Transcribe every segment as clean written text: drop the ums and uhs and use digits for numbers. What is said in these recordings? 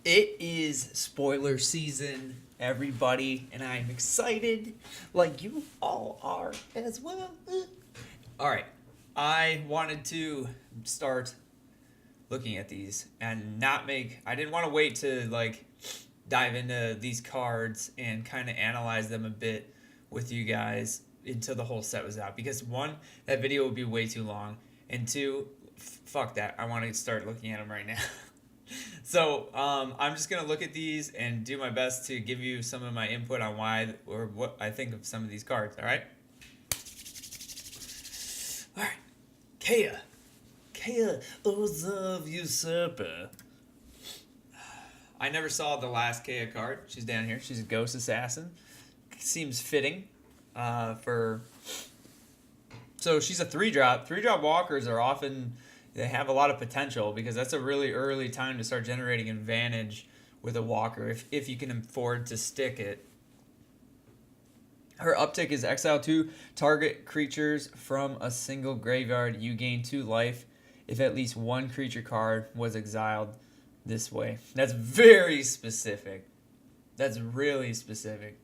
It is spoiler season, everybody, and I'm excited like you all are as well. All right, I wanted to start looking at these and not make. I didn't want to wait to dive into these cards and kind of analyze them a bit with you guys until the whole set was out because one, that video would be way too long, and two, fuck that. I want to start looking at them right now. So I'm just gonna look at these and do my best to give you some of my input on why or what I think of some of these cards. All right. All right. Kea. Kea Ozav Usurper. I never saw the last Kea card. She's down here. She's a ghost assassin. Seems fitting for. So she's a 3-drop. 3-drop walkers are often. They have a lot of potential because that's a really early time to start generating advantage with a walker if you can afford to stick it. Her uptick is exile 2 target creatures from a single graveyard. You gain 2 life if at least one creature card was exiled this way. That's very specific. That's really specific.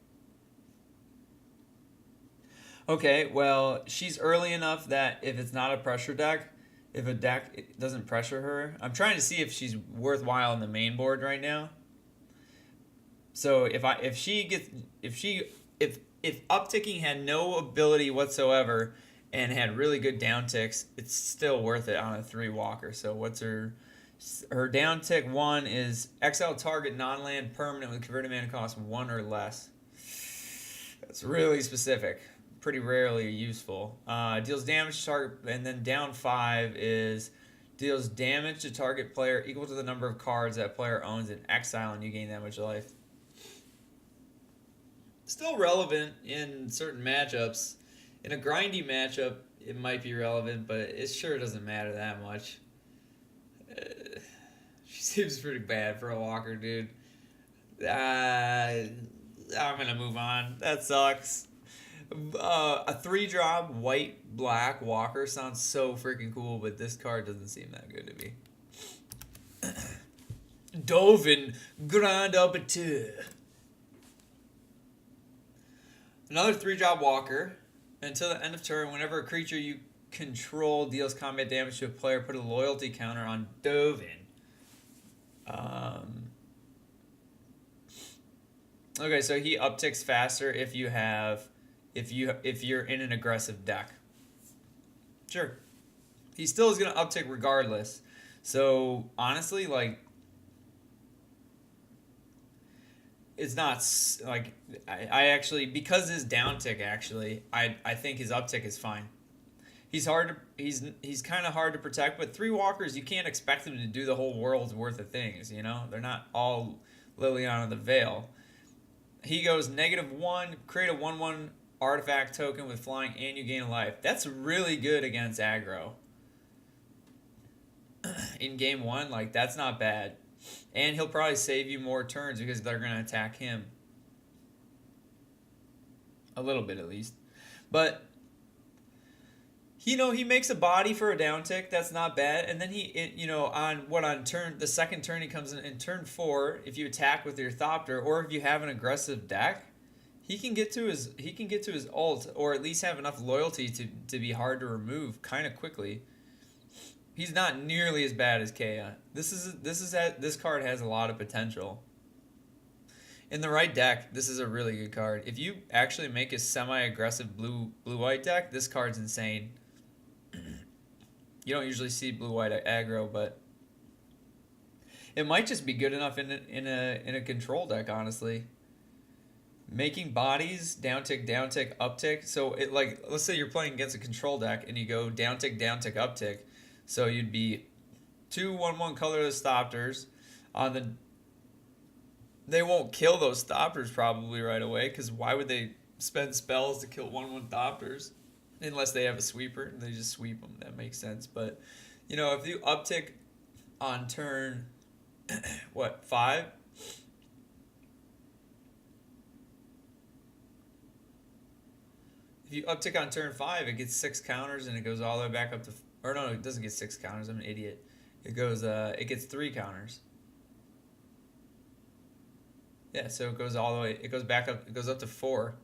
Okay, well, she's early enough that if it's not a pressure deck, if a deck doesn't pressure her, I'm trying to see if she's worthwhile in the main board right now. So if upticking had no ability whatsoever and had really good downticks, it's still worth it on a 3 walker. So what's her downtick 1 is exile target non-land permanent with converted mana cost 1 or less. That's really specific. Pretty rarely useful. Deals damage to target, and then down 5 is deals damage to target player equal to the number of cards that player owns in exile, and you gain that much life. Still relevant in certain matchups. In a grindy matchup, it might be relevant, but it sure doesn't matter that much. She seems pretty bad for a walker, dude. I'm gonna move on. That sucks. A 3-drop white black walker sounds so freaking cool, but this card doesn't seem that good to me. Dovin Grand Arbiter. Another 3-drop walker. Until the end of turn, whenever a creature you control deals combat damage to a player, put a loyalty counter on Dovin. Okay, so he upticks faster if you're in an aggressive deck. Sure. He still is going to uptick regardless. So, honestly, it's not, I actually, because his downtick, actually, I think his uptick is fine. He's kind of hard to protect, but 3 walkers, you can't expect them to do the whole world's worth of things, you know? They're not all Liliana the Veil. He goes -1, create a 1/1 artifact token with flying and you gain life. That's really good against aggro. In game 1, that's not bad. And he'll probably save you more turns because they're going to attack him. A little bit at least. But, he makes a body for a downtick. That's not bad. And then the second turn he comes in turn 4, if you attack with your Thopter, or if you have an aggressive deck, he can get to his ult, or at least have enough loyalty to be hard to remove kind of quickly. He's not nearly as bad as Kea. This card has a lot of potential. In the right deck, this is a really good card. If you actually make a semi-aggressive blue-white deck, this card's insane. You don't usually see blue-white aggro, but it might just be good enough in a control deck, honestly. Making bodies, downtick, uptick. So let's say you're playing against a control deck and you go downtick, uptick. So you'd be 2 1/1 colorless Thopters on the. They won't kill those Thopters probably right away, because why would they spend spells to kill 1/1 Thopters unless they have a sweeper and they just sweep them? That makes sense. But if you uptick on turn 5. If you uptick on turn 5, it gets 6 counters and it goes all the way back up to. Or no, it doesn't get 6 counters. I'm an idiot. It gets 3 counters. Yeah, so it goes all the way. It goes back up. It goes up to 4.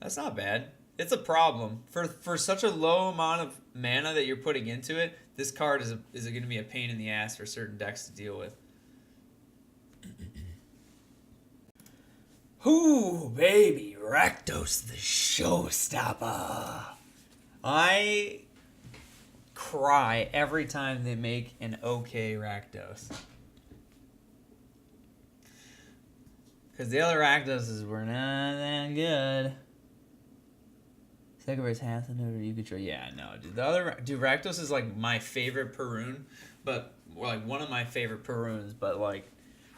That's not bad. It's a problem for such a low amount of mana that you're putting into it. This card is going to be a pain in the ass for certain decks to deal with. Ooh, baby, Rakdos the showstopper. I cry every time they make an okay Rakdos. Because the other Rakdoses were not that good. Second verse half the note you control. Yeah, no, dude. Rakdos is like my favorite Perun, but like one of my favorite Peruns, but like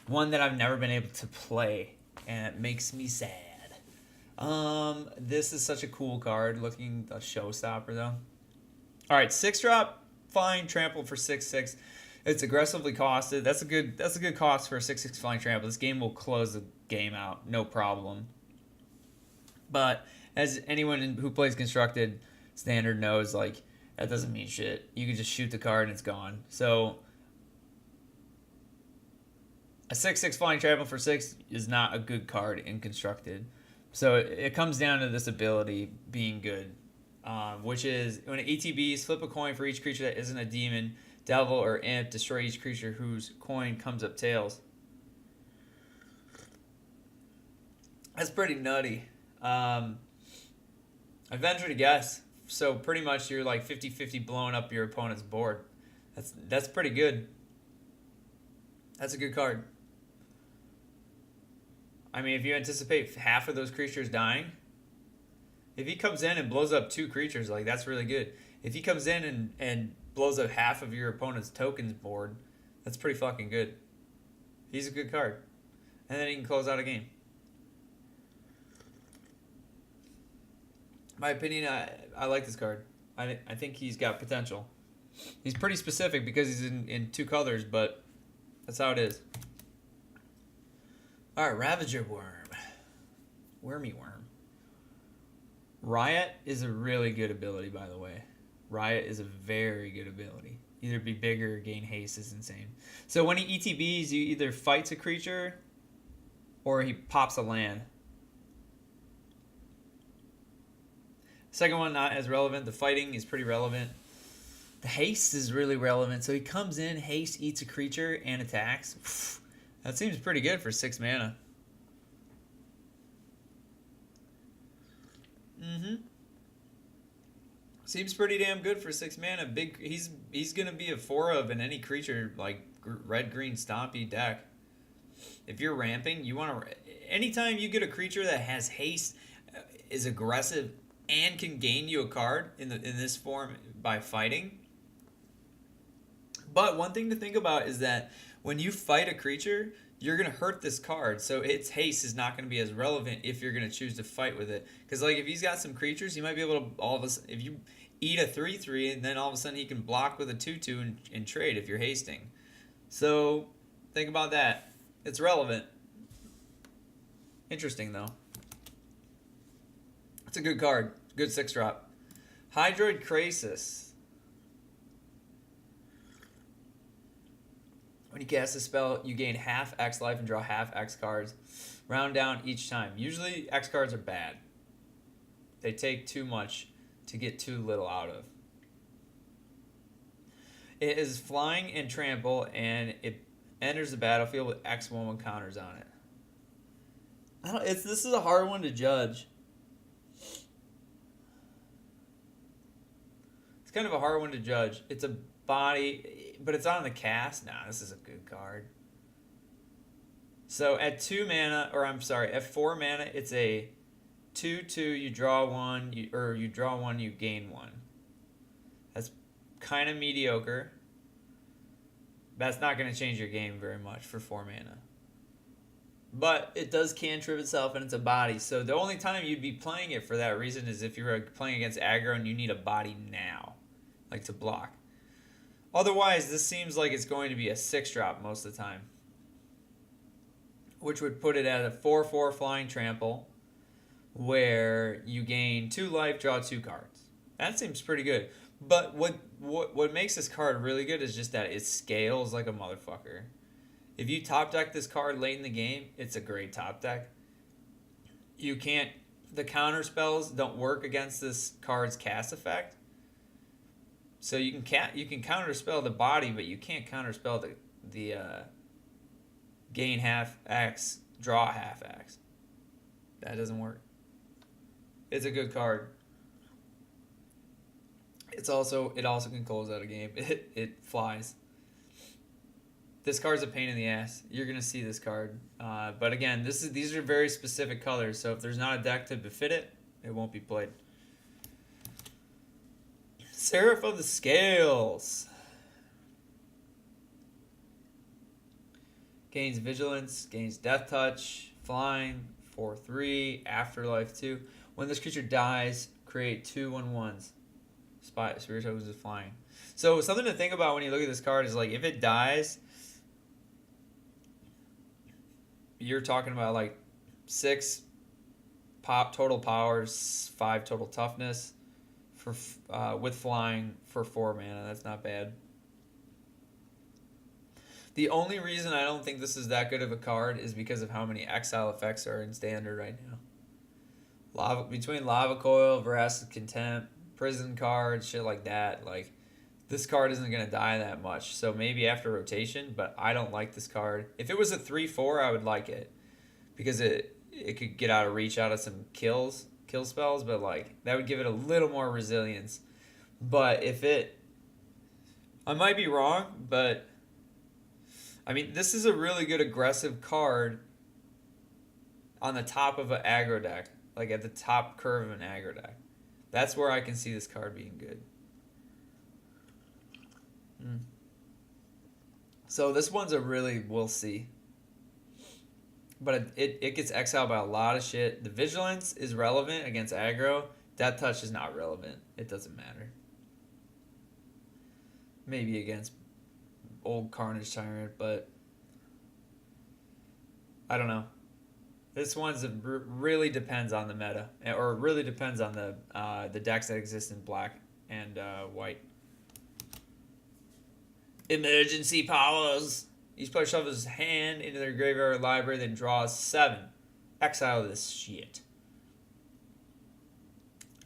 one that I've never been able to play, and it makes me sad. This is such a cool card, looking a showstopper though. All right, 6-drop, flying trample for 6/6. It's aggressively costed. That's a good cost for a 6/6 flying trample. This game will close the game out, no problem. But as anyone who plays constructed standard knows, like that doesn't mean shit. You can just shoot the card and it's gone. So a 6/6 flying trample for 6 is not a good card in constructed. So it comes down to this ability being good, which is when it ETBs, flip a coin for each creature that isn't a demon, devil, or imp. Destroy each creature whose coin comes up tails. That's pretty nutty. I venture to guess. So pretty much you're like 50-50 blowing up your opponent's board. That's pretty good. That's a good card. I mean, if you anticipate half of those creatures dying, if he comes in and blows up 2 creatures, like that's really good. If he comes in and blows up half of your opponent's tokens board, that's pretty fucking good. He's a good card. And then he can close out a game. My opinion, I like this card. I think he's got potential. He's pretty specific because he's in 2 colors, but that's how it is. Alright, Ravager Worm. Wormy Worm. Riot is a really good ability, by the way. Riot is a very good ability. Either be bigger or gain haste is insane. So when he ETBs, you either fights a creature or he pops a land. Second one, not as relevant. The fighting is pretty relevant. The haste is really relevant. So he comes in, haste, eats a creature, and attacks. That seems pretty good for 6 mana. Seems pretty damn good for 6 mana. He's gonna be a 4 of in any creature like red green stompy deck. If you're ramping, you want to. Anytime you get a creature that has haste, is aggressive, and can gain you a card in this form by fighting. But one thing to think about is that when you fight a creature, you're going to hurt this card. So its haste is not going to be as relevant if you're going to choose to fight with it. Because like if he's got some creatures, he might be able to if you eat a 3/3 and then all of a sudden he can block with a 2/2 and trade if you're hasting. So think about that. It's relevant. Interesting though. It's a good card. Good 6-drop. Hydroid Krasis. When you cast a spell, you gain half X life and draw half X cards. Round down each time. Usually X cards are bad. They take too much to get too little out of. It is flying and trample, and it enters the battlefield with X1 counters on it. This is a hard one to judge. It's kind of a hard one to judge. It's a body, but it's on the cast. Nah, this is a good card. So at 4 mana, it's a 2/2. You draw 1, you draw 1, you gain 1. That's kind of mediocre. That's not going to change your game very much for 4 mana. But it does cantrip itself, and it's a body. So the only time you'd be playing it for that reason is if you're playing against aggro and you need a body now, like to block. Otherwise, this seems like it's going to be a 6-drop most of the time, which would put it at a 4/4 flying trample, where you gain 2 life, draw 2 cards. That seems pretty good. But what makes this card really good is just that it scales like a motherfucker. If you top deck this card late in the game, it's a great top deck. You can't. The counter spells don't work against this card's cast effect. So you can counter spell the body, but you can't counter spell the gain half X, draw half X. That doesn't work. It's a good card. It also can close out a game. It flies. This card's a pain in the ass. You're gonna see this card, but again, these are very specific colors. So if there's not a deck to befit it, it won't be played. Seraph of the Scales. Gains Vigilance, gains Death Touch, Flying, 4/3, Afterlife 2. When this creature dies, create 2/1/1s. Spirit Tokens is flying. So something to think about when you look at this card is like if it dies, you're talking about like 6 total powers, 5 total toughness for with flying for 4 mana. That's not bad. The only reason I don't think this is that good of a card is because of how many exile effects are in standard right now. Between Lava Coil, Veracity Contempt, Prison cards, shit like that, like this card isn't going to die that much. So maybe after rotation, but I don't like this card. If it was a 3/4, I would like it because it could get out of reach out of some kill spells, but like that would give it a little more resilience. But I might be wrong, but I mean, this is a really good aggressive card on the top of an aggro deck, like at the top curve of an aggro deck. That's where I can see this card being good. So this one's we'll see. But it gets exiled by a lot of shit. The Vigilance is relevant against aggro. Death Touch is not relevant. It doesn't matter. Maybe against old Carnage Tyrant, but I don't know. This one's really depends on the meta, or it really depends on the decks that exist in black and white. Emergency powers. Each player shovels his hand into their graveyard or library, then draws 7. Exile this shit.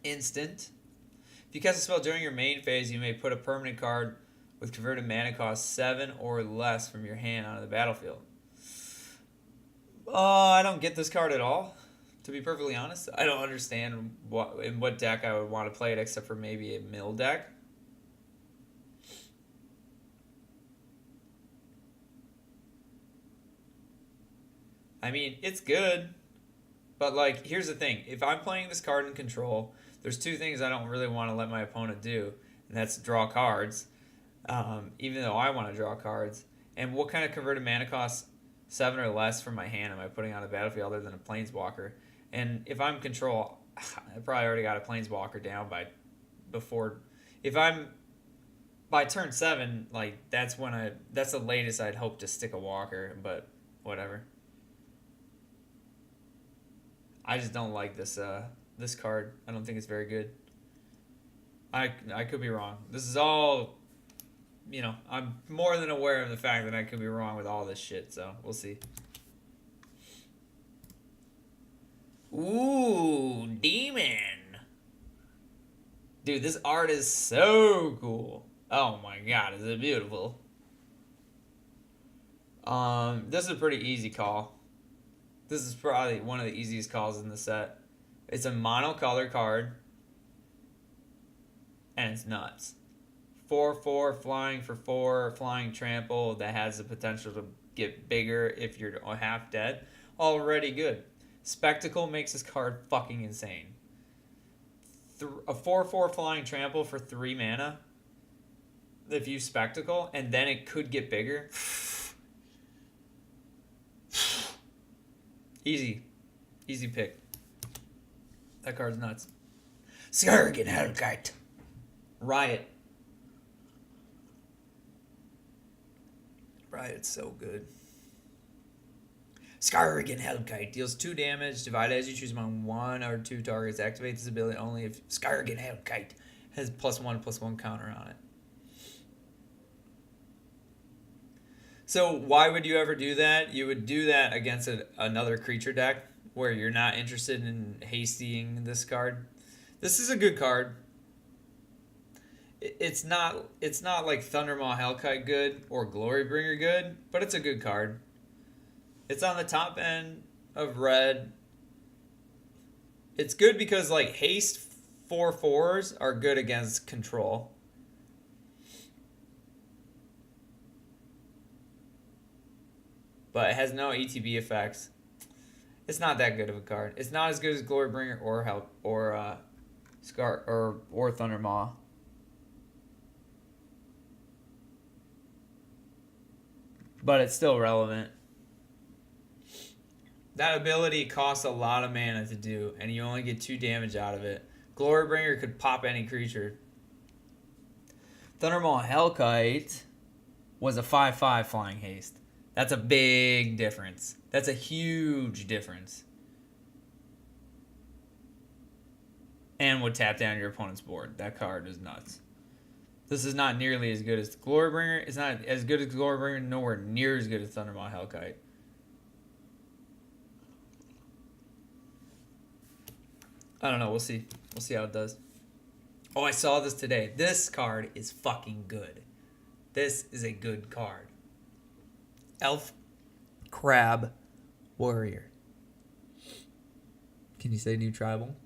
Instant. If you cast a spell during your main phase, you may put a permanent card with converted mana cost 7 or less from your hand onto the battlefield. I don't get this card at all, to be perfectly honest. I don't understand in what deck I would want to play it except for maybe a mill deck. I mean, it's good, but like, here's the thing. If I'm playing this card in control, there's 2 things I don't really want to let my opponent do, and that's draw cards, even though I want to draw cards. And what kind of converted mana costs 7 or less from my hand am I putting on the battlefield other than a Planeswalker? And if I'm control, I probably already got a Planeswalker down if I'm by turn 7, like that's the latest I'd hope to stick a Walker, but whatever. I just don't like this card. I don't think it's very good. I could be wrong. This is all, I'm more than aware of the fact that I could be wrong with all this shit, so we'll see. Ooh, Demon. Dude, this art is so cool. Oh my god, is it beautiful. This is a pretty easy call. This is probably one of the easiest calls in the set. It's a monocolor card. And it's nuts. 4/4 flying for 4, flying trample that has the potential to get bigger if you're half dead. Already good. Spectacle makes this card fucking insane. A 4/4 flying trample for 3 mana. If you Spectacle, and then it could get bigger. Easy pick. That card's nuts. Skurgan Hellkite. Riot's so good. Skurgan Hellkite deals 2 damage, divided as you choose among 1 or 2 targets. Activates this ability only if Skurgan Hellkite has +1/+1 counter on it. So why would you ever do that? You would do that against another creature deck where you're not interested in hastying this card. This is a good card. It's not like Thundermaw Hellkite good or Glorybringer good, but it's a good card. It's on the top end of red. It's good because like haste 4/4s are good against control. But it has no ETB effects. It's not that good of a card. It's not as good as Glorybringer or Help or Scar or Thundermaw. But it's still relevant. That ability costs a lot of mana to do, and you only get 2 damage out of it. Glorybringer could pop any creature. Thundermaw Hellkite was a 5/5 flying haste. That's a big difference. That's a huge difference. And would tap down your opponent's board. That card is nuts. This is not nearly as good as Glorybringer. It's not as good as Glorybringer, nowhere near as good as Thundermaw Hellkite. I don't know. We'll see. We'll see how it does. Oh, I saw this today. This card is fucking good. This is a good card. Elf Crab Warrior. Can you say new tribal?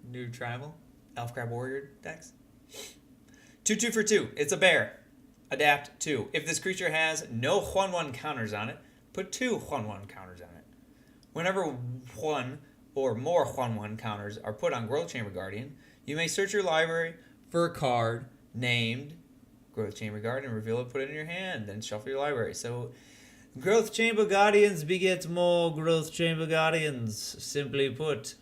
New tribal? Elf Crab Warrior decks? 2/2 for 2. It's a bear. Adapt 2. If this creature has no 1/1 counters on it, put 2 1/1 counters on it. Whenever 1 or more 1/1 counters are put on Growth Chamber Guardian, you may search your library for a card named Growth Chamber Guardian, reveal it, put it in your hand, then shuffle your library. So, Growth Chamber Guardians begets more Growth Chamber Guardians, simply put.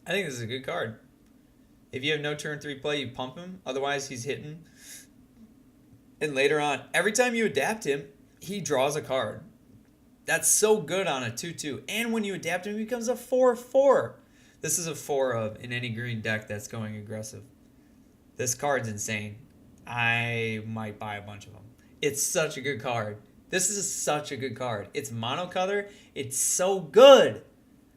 I think this is a good card. If you have no turn 3 play, you pump him. Otherwise, he's hitting. And later on, every time you adapt him, he draws a card. That's so good on a 2/2. And when you adapt him, he becomes a 4/4. This is a 4 of in any green deck that's going aggressive. This card's insane. I might buy a bunch of them. It's such a good card. This is such a good card. It's monocolor. It's so good.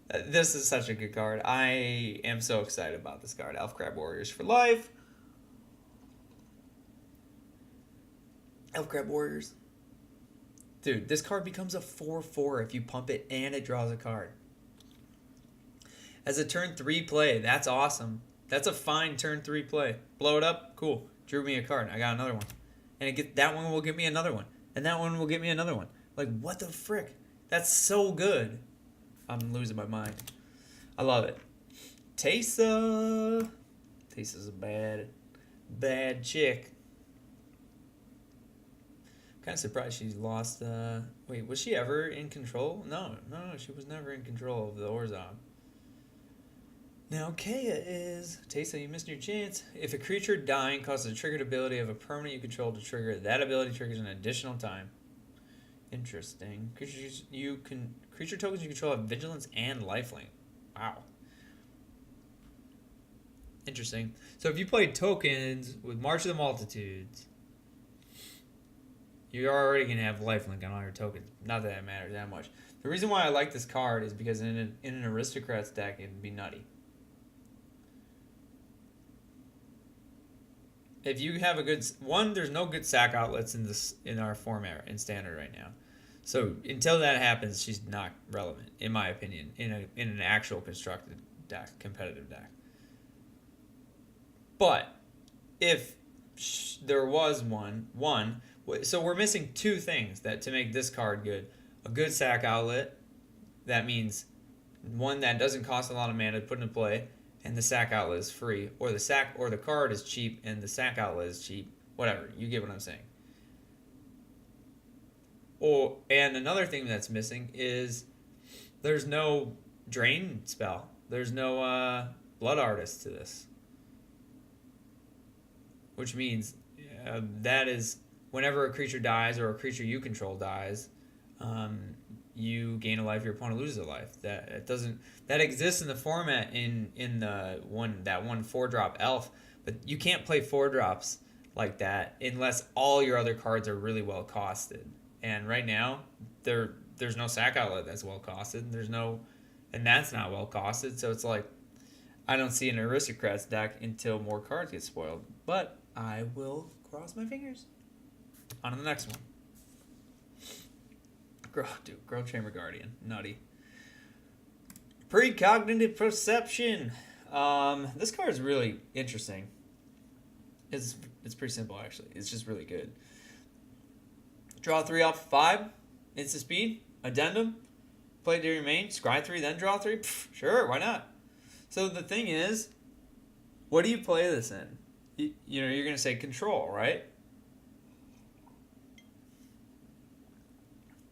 This is such a good card. I am so excited about this card. Elf Crab Warriors for life. Elf Crab Warriors. Dude, this card becomes a 4/4 if you pump it and it draws a card. As a turn 3 play, that's awesome. That's a fine turn 3 play. Blow it up, cool. Drew me a card. I got another one. And that one will give me another one. And that one will give me another one. Like, what the frick? That's so good. I'm losing my mind. I love it. Taysa. Taysa's a bad chick. Kind of surprised she lost. Wait, was she ever in control? No, she was never in control of the Orzhov. Now, Kaya is... Taysa, you missed your chance. If a creature dying causes a triggered ability of a permanent you control to trigger, that ability triggers an additional time. Interesting. Creature tokens you control have vigilance and lifelink. Wow. Interesting. So if you play tokens with March of the Multitudes, you're already going to have lifelink on all your tokens. Not that it matters that much. The reason why I like this card is because in an Aristocrats deck, it'd be nutty. If you have a good... there's no good sack outlets in our format in Standard right now. So until that happens, she's not relevant, in my opinion, in an actual constructed deck, competitive deck. But if there was one, so we're missing 2 things to make this card good. A good sack outlet, that means one that doesn't cost a lot of mana to put into play, and the sack outlet is free, or the card is cheap and the sack outlet is cheap. Whatever, you get what I'm saying. And another thing that's missing is there's no drain spell. There's no blood artist to this. Which means that is whenever a creature dies or a creature you control dies, you gain a life, your opponent loses a life. That exists in the format in the one 4-drop elf, but you can't play 4-drops like that unless all your other cards are really well costed. And right now, there's no sack outlet that's well costed. And that's not well costed. So it's like I don't see an aristocrats deck until more cards get spoiled. But I will cross my fingers. On to the next one. Growth Chamber Guardian, nutty. Precognitive Perception. This card is really interesting. It's pretty simple actually. It's just really good. Draw 3 off 5. Instant speed. Addendum. Play to your main. Scry 3, then draw 3. Pff, sure, why not? So the thing is, what do you play this in? You're going to say control, right?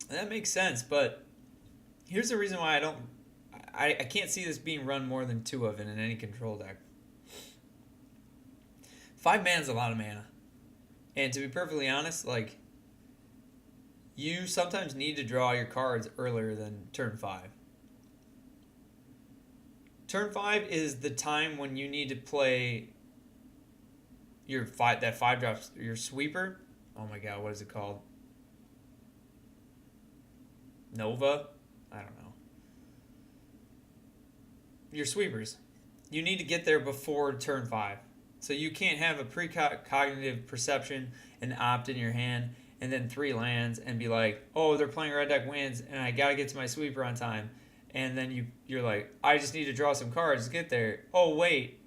That makes sense, but here's the reason why I can't see this being run more than 2 of it in any control deck. 5 mana is a lot of mana. And to be perfectly honest, like, you sometimes need to draw your cards earlier than turn 5. Turn 5 is the time when you need to play that 5 drops, your sweeper. Oh my god, what is it called? Nova? I don't know. Your sweepers. You need to get there before turn 5. So you can't have a precognitive perception and opt in your hand and then 3 lands and be like, oh, they're playing red deck wins and I got to get to my sweeper on time. And then you're like, I just need to draw some cards to get there. Oh, wait.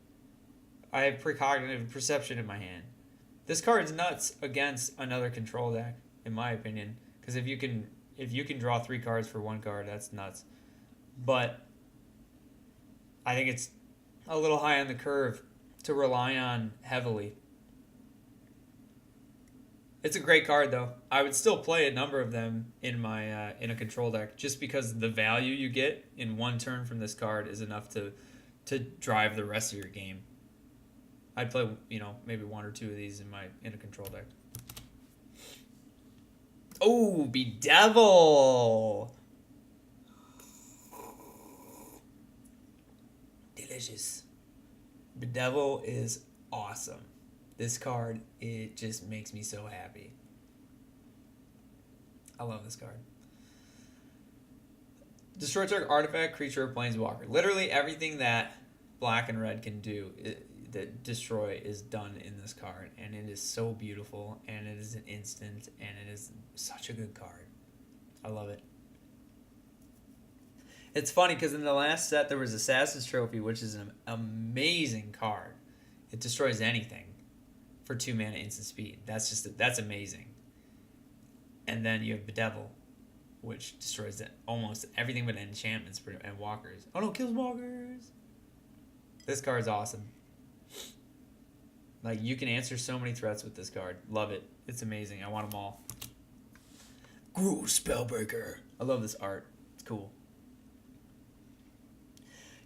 I have precognitive perception in my hand. This card's nuts against another control deck, in my opinion. Because if you can draw 3 cards for 1 card, that's nuts. But I think it's a little high on the curve to rely on heavily. It's a great card, though. I would still play a number of them in my in a control deck, just because the value you get in 1 turn from this card is enough to drive the rest of your game. I'd play, maybe 1 or 2 of these in a control deck. Oh, Bedevil! Delicious. Bedevil is awesome. This card, it just makes me so happy. I love this card. Destroy target artifact, creature, or planeswalker. Literally everything that black and red can do, that destroy, is done in this card. And it is so beautiful, and it is an instant, and it is such a good card. I love it. It's funny because in the last set there was Assassin's Trophy, which is an amazing card. It destroys anything for 2 mana instant speed. That's amazing. And then you have Bedevil, which destroys almost everything but enchantments and walkers. Oh no, kills walkers. This card's awesome. Like, you can answer so many threats with this card. Love it. It's amazing. I want them all. Gruul Spellbreaker. I love this art. It's cool.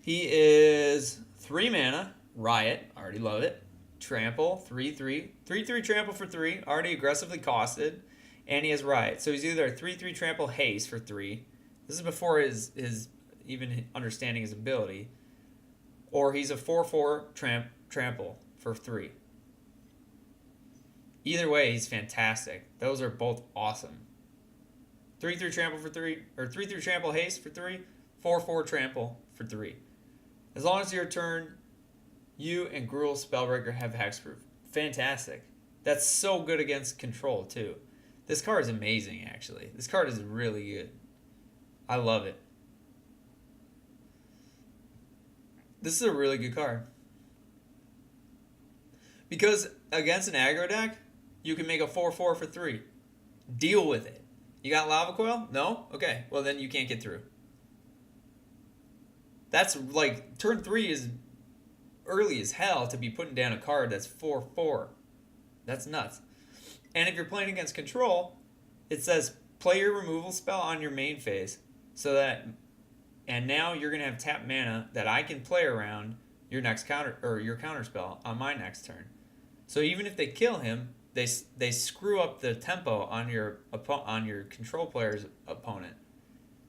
He is 3 mana. Riot. Already love it. Trample. 3/3. 3/3 trample for 3. Already aggressively costed. And he has Riot. So he's either a 3/3 trample haste for 3. This is before his even understanding his ability. Or he's a 4/4 trample for 3. Either way, he's fantastic. Those are both awesome. 3/3 trample for 3, or 3/3 trample haste for 3, 4/4 trample for 3. As long as your turn, you and Gruul Spellbreaker have hexproof. Fantastic. That's so good against control too. This card is amazing, actually. This card is really good. I love it. This is a really good card. Because against an aggro deck, you can make a 4/4 for 3. Deal with it. You got Lava Coil? No? Okay. Well, then you can't get through. That's like, turn 3 is early as hell to be putting down a card that's 4/4. That's nuts. And if you're playing against control, it says play your removal spell on your main phase. And now you're going to have tapped mana that I can play around your next counter, or your counter spell on my next turn. So even if they kill him, they screw up the tempo on your control player's opponent.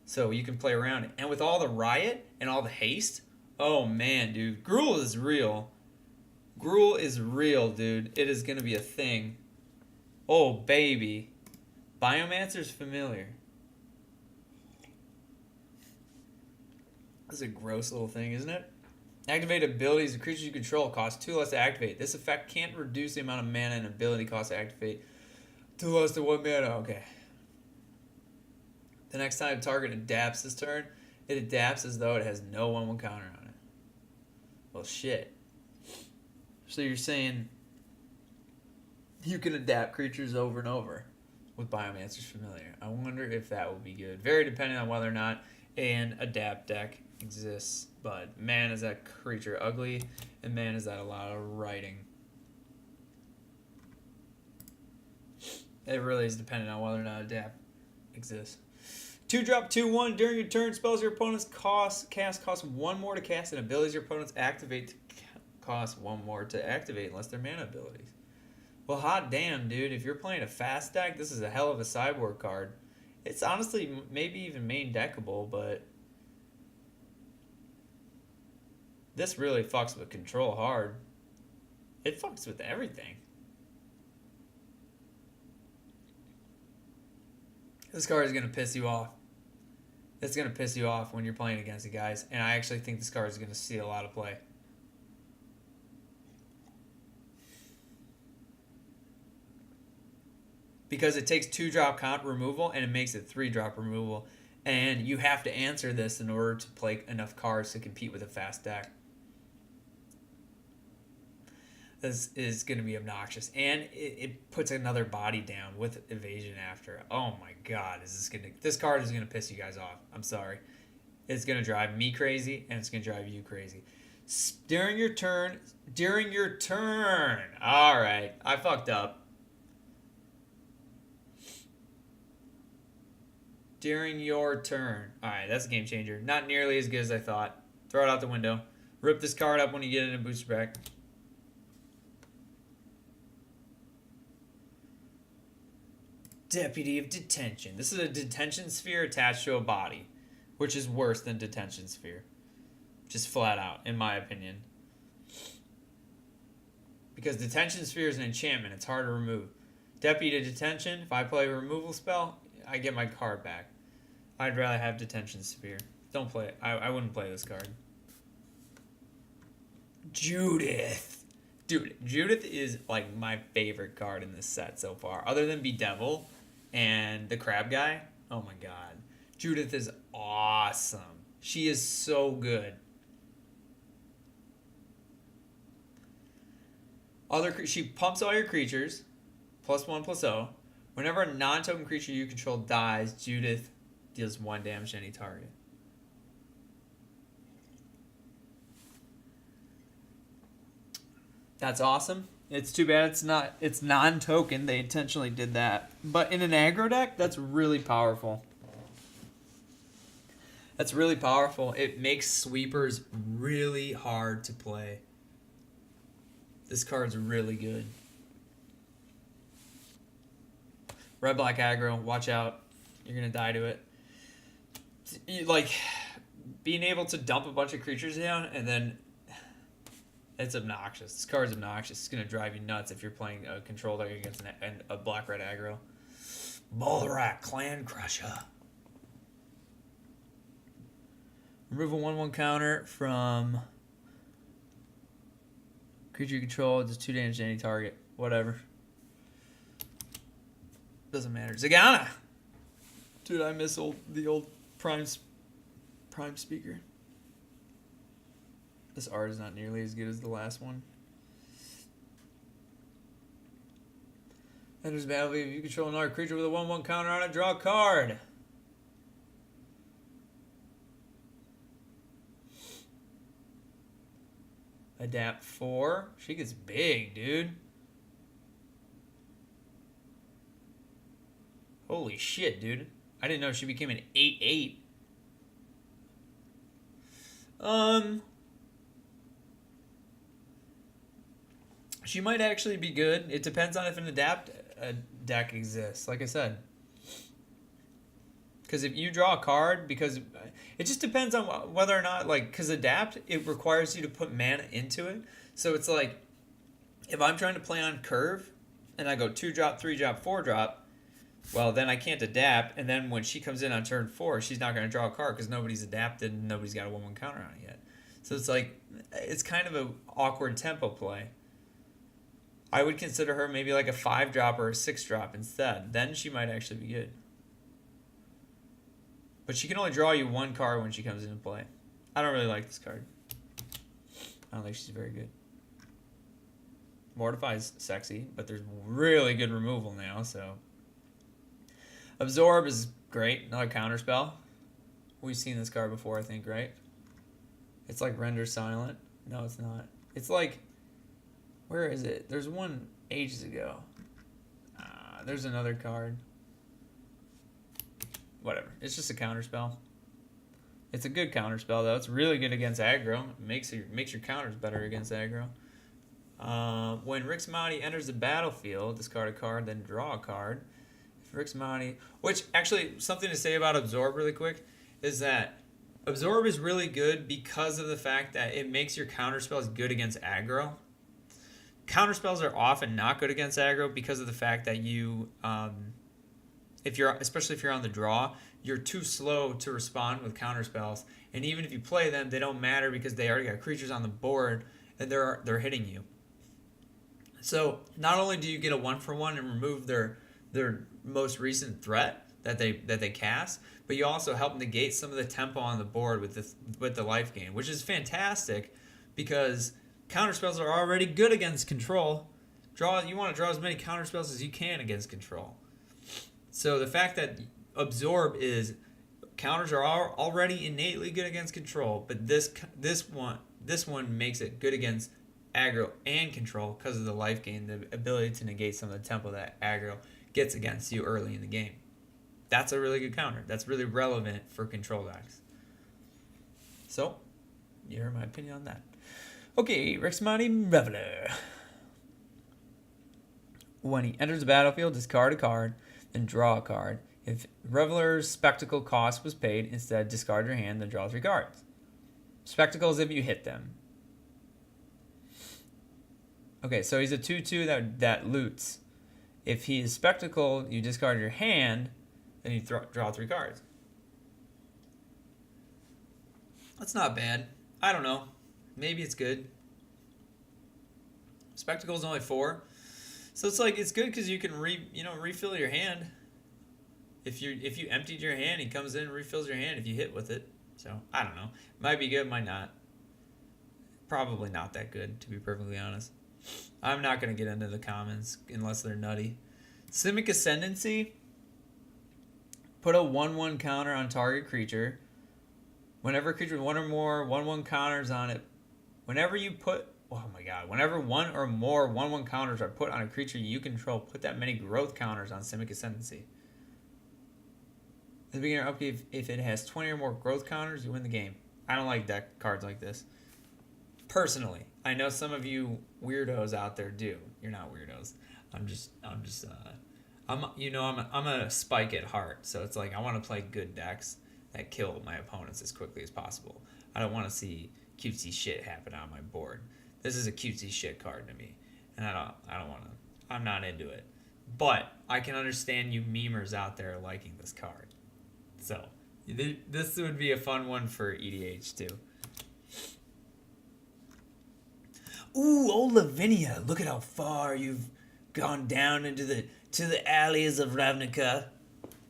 So you can play around it. And with all the riot and all the haste, oh man, dude, Gruul is real. Gruul is real, dude. It is gonna be a thing. Oh, baby. Biomancer's familiar. This is a gross little thing, isn't it? Activate abilities of creatures you control cost 2 less to activate. This effect can't reduce the amount of mana and ability cost to activate 2 less than 1 mana. Okay. The next time target adapts this turn, it adapts as though it has no 1/1 counter on it. Well, shit. So you're saying you can adapt creatures over and over with Biomancer's Familiar. I wonder if that will be good. Very dependent on whether or not an adapt deck exists. But man, is that creature ugly, and man, is that a lot of writing. It really is dependent on whether or not adapt exists. 2-drop 2/1 during your turn. Spells your opponent's cast cost 1 more to cast, and abilities your opponents activate cost 1 more to activate unless they're mana abilities. Well, hot damn, dude. If you're playing a fast deck, this is a hell of a sideboard card. It's honestly maybe even main deckable, but this really fucks with control hard. It fucks with everything. This card is going to piss you off. It's going to piss you off when you're playing against it, guys. And I actually think this card is going to see a lot of play. Because it takes 2-drop count removal and it makes it 3-drop removal. And you have to answer this in order to play enough cards to compete with a fast deck. This is going to be obnoxious. And it puts another body down with evasion after. Oh my god, this card is going to piss you guys off. I'm sorry. It's going to drive me crazy and it's going to drive you crazy. During your turn. All right, I fucked up. During your turn. Alright, that's a game changer. Not nearly as good as I thought. Throw it out the window. Rip this card up when you get it in a booster pack. Deputy of Detention. This is a detention sphere attached to a body, which is worse than detention sphere. Just flat out, in my opinion. Because detention sphere is an enchantment. It's hard to remove. Deputy of Detention. If I play a removal spell, I get my card back. I'd rather have Detention Sphere. Don't play it. I wouldn't play this card. Judith. Dude, Judith is like my favorite card in this set so far. Other than Bedevil and the Crab Guy. Oh my god. Judith is awesome. She is so good. She pumps all your creatures. +1/+0. Whenever a non-token creature you control dies, Judith deals 1 damage to any target. That's awesome. It's too bad it's non-token. They intentionally did that. But in an aggro deck, that's really powerful. That's really powerful. It makes sweepers really hard to play. This card's really good. Red-black aggro, watch out. You're going to die to it. Being able to dump a bunch of creatures down, and then it's obnoxious. This card's obnoxious. It's going to drive you nuts if you're playing a control deck against a black-red aggro. Balrak, Clan Crusher. Remove a 1/1 counter from creature you control. Does 2 damage to any target. Whatever. Doesn't matter. Zagana! Dude, I miss the old Prime speaker. This art is not nearly as good as the last one. Enters battlefield. If you control another creature with a 1/1 counter on it, draw a card. Adapt 4. She gets big, dude. Holy shit, dude. I didn't know she became an 8/8. She might actually be good. It depends on if an adapt deck exists, like I said. Because if you draw a card, because it just depends on whether or not, because adapt, it requires you to put mana into it. So it's like, If I'm trying to play on curve and I go 2 drop, 3 drop, 4 drop, well, then I can't adapt. And then when she comes in on turn 4, she's not going to draw a card because nobody's adapted and nobody's got a 1/1 counter on it yet. So it's like, it's kind of an awkward tempo play. I would consider her maybe like a 5 drop or a 6 drop instead. Then she might actually be good. But she can only draw you 1 card when she comes into play. I don't really like this card. I don't think she's very good. Mortify's sexy, but there's really good removal now, so. Absorb is great, another counter spell. We've seen this card before, I think, right? It's like Render Silent. No, it's not. It's like, where is it? There's one ages ago. There's another card. Whatever. It's just a counter spell. It's a good counter spell, though. It's really good against aggro. It makes your counters better against aggro. When Rixmati enters the battlefield, discard a card, then draw a card. If Rixmati... Which, actually, something to say about Absorb really quick is that Absorb is really good because of the fact that it makes your counterspells good against aggro. Counterspells are often not good against aggro because of the fact that you... especially if you're on the draw, you're too slow to respond with counterspells. And even if you play them, they don't matter because they already got creatures on the board and they're hitting you. So not only do you get a 1-for-1 and remove their most recent threat that they cast, but you also help negate some of the tempo on the board with the life gain, which is fantastic because counterspells are already good against control. You want to draw as many counterspells as you can against control. So the fact that Absorb is counters are already innately good against control, but this one makes it good against aggro and control because of the life gain, the ability to negate some of the tempo that aggro gets against you early in the game. That's a really good counter. That's really relevant for control decks. So, you heard my opinion on that. Okay, Rixmati Reveler. When he enters the battlefield, discard a card, then draw a card. If Reveler's Spectacle cost was paid, instead discard your hand, then draw 3 cards. Spectacle is if you hit them. Okay, so he's a 2/2 that loots. If he is Spectacle, you discard your hand, then you draw 3 cards. That's not bad. I don't know. Maybe it's good. Spectacle is only 4. So it's like it's good because you can refill your hand. If you emptied your hand, he comes in and refills your hand if you hit with it. So I don't know. Might be good, might not. Probably not that good, to be perfectly honest. I'm not gonna get into the comments unless they're nutty. Simic Ascendancy. Put a 1/1 counter on target creature. Whenever a creature with 1 or more 1/1 counters on it, whenever one or more 1/1 counters are put on a creature you control, put that many growth counters on Simic Ascendancy. At the beginning of upkeep, if it has 20 or more growth counters, you win the game. I don't like deck cards like this. Personally, I know some of you weirdos out there do. You're not weirdos. I'm a spike at heart, so it's like I want to play good decks that kill my opponents as quickly as possible. I don't want to see cutesy shit happen on my board. This is a cutesy shit card to me, and I don't want to. I'm not into it. But I can understand you memers out there liking this card. So this would be a fun one for EDH too. Ooh, old Lavinia! Look at how far you've gone down into the alleys of Ravnica.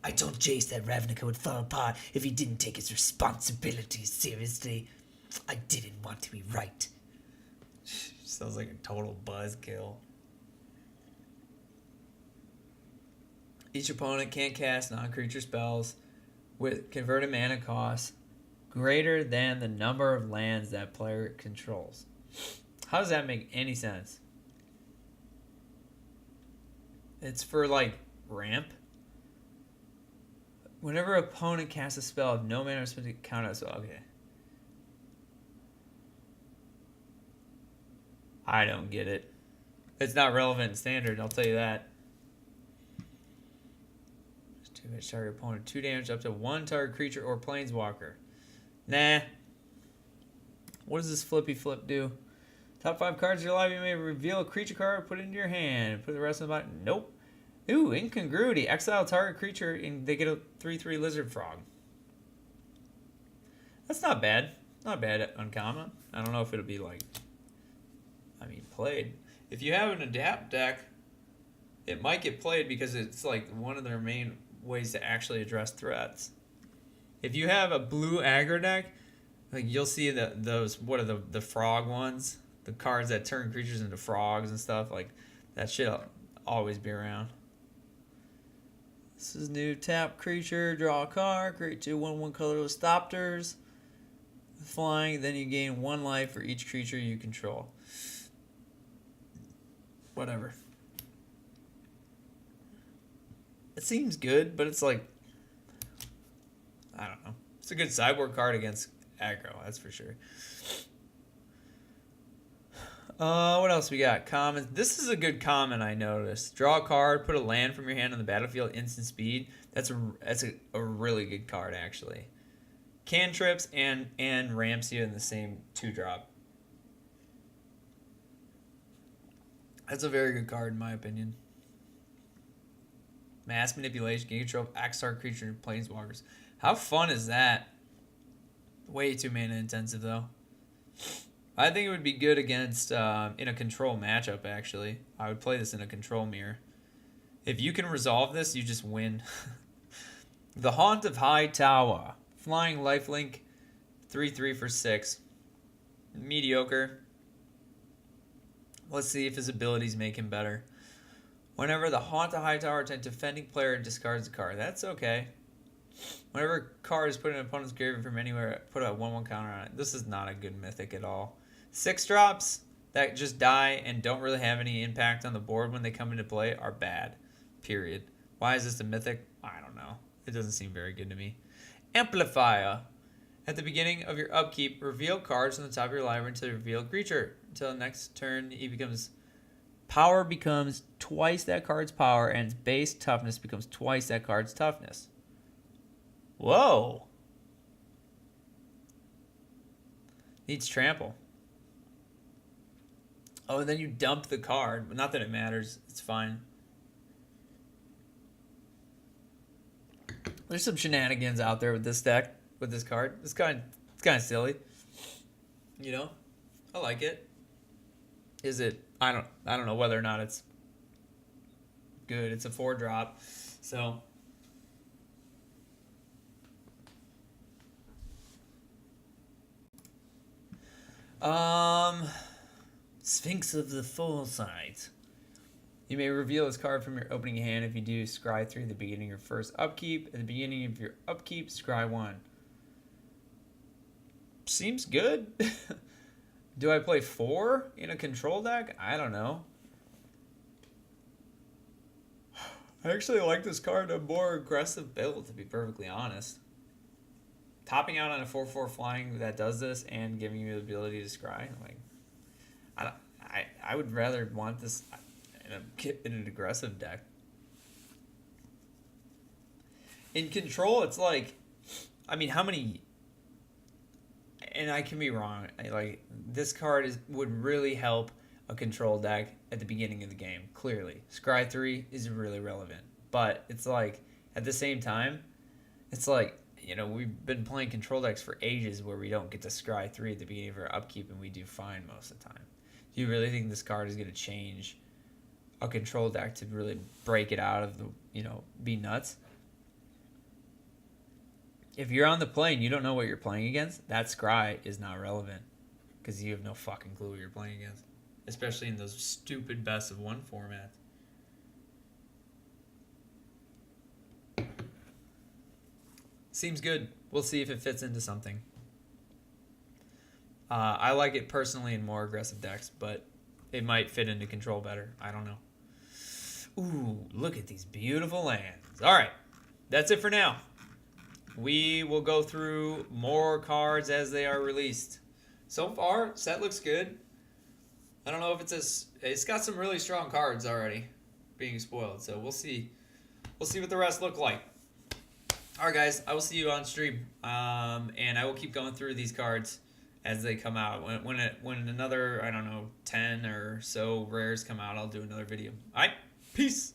I told Jace that Ravnica would fall apart if he didn't take his responsibilities seriously. I didn't want to be right. Sounds like a total buzzkill. Each opponent can't cast non-creature spells with converted mana costs greater than the number of lands that player controls. How does that make any sense? It's for, like, ramp. Whenever an opponent casts a spell, if no mana is supposed to count as well. Okay. I don't get it. It's not relevant in standard, I'll tell you that. Just 2 hit target opponent, 2 damage up to 1 target creature or planeswalker. Nah. What does this flippy flip do? Top 5 cards of your library. You may reveal a creature card, put it into your hand, put the rest in the bottom. Nope. Ooh, incongruity. Exile target creature, and they get a 3/3 lizard frog. That's not bad. Not bad at uncommon. I don't know if it'll be like, played. If you have an adapt deck, it might get played because it's like one of their main ways to actually address threats. If you have a blue aggro deck, like you'll see those, what are the frog ones? The cards that turn creatures into frogs and stuff. Like that shit'll always be around. This is new. Tap creature, draw a card, create 2 1/1 colorless Thopters. Flying, then you gain 1 life for each creature you control. Whatever. It seems good, but it's like, I don't know. It's a good sideboard card against aggro, that's for sure. What else we got? Commons. This is a good common I noticed. Draw a card, put a land from your hand on the battlefield, instant speed. That's a really good card, actually. Cantrips and ramps you in the same 2-drop. That's a very good card in my opinion. Mass manipulation, gain control of Axar creature and planeswalkers. How fun is that? Way too mana intensive though. I think it would be good against in a control matchup actually. I would play this in a control mirror. If you can resolve this, you just win. The Haunt of High Tower. Flying lifelink, 3/3 for 6. Mediocre. Let's see if his abilities make him better. Whenever the Haunt of High Tower attacks defending player discards a card. That's okay. Whenever a card is put in an opponent's graveyard from anywhere, put a 1/1 counter on it. This is not a good mythic at all. 6 drops that just die and don't really have any impact on the board when they come into play are bad. Period. Why is this a mythic? I don't know. It doesn't seem very good to me. Amplifier. At the beginning of your upkeep, reveal cards on the top of your library until you reveal a creature. Until the next turn, power becomes twice that card's power, and its base toughness becomes twice that card's toughness. Whoa. Needs trample. Oh, and then you dump the card, but not that it matters. It's fine. There's some shenanigans out there with this deck, with this card. It's kind of silly. You know? I like it. Is it? I don't know whether or not it's good. It's a 4-drop. So Sphinx of the Foresight. You may reveal this card from your opening hand. If you do, scry 3 at the beginning of your first upkeep. At the beginning of your upkeep, scry 1. Seems good. Do I play 4 in a control deck? I don't know. I actually like this card a more aggressive build, to be perfectly honest. Topping out on a 4/4 flying that does this and giving you the ability to scry, like, I would rather want this in an aggressive deck. In control, it's like, how many? And I can be wrong. Like, this card would really help a control deck at the beginning of the game. Clearly, Scry 3 is really relevant, but it's like at the same time, it's like, we've been playing control decks for ages where we don't get to Scry 3 at the beginning of our upkeep, and we do fine most of the time. Do you really think this card is going to change a control deck to really break it out of the, be nuts? If you're on the play and you don't know what you're playing against, that scry is not relevant because you have no fucking clue what you're playing against, especially in those stupid best of 1 formats. Seems good. We'll see if it fits into something. I like it personally in more aggressive decks, but it might fit into control better. I don't know. Ooh, look at these beautiful lands. All right, that's it for now. We will go through more cards as they are released. So far, set looks good. I don't know if it's got some really strong cards already being spoiled, so we'll see. We'll see what the rest look like. All right, guys, I will see you on stream, and I will keep going through these cards as they come out. When another, I don't know, 10 or so rares come out, I'll do another video. All right, peace.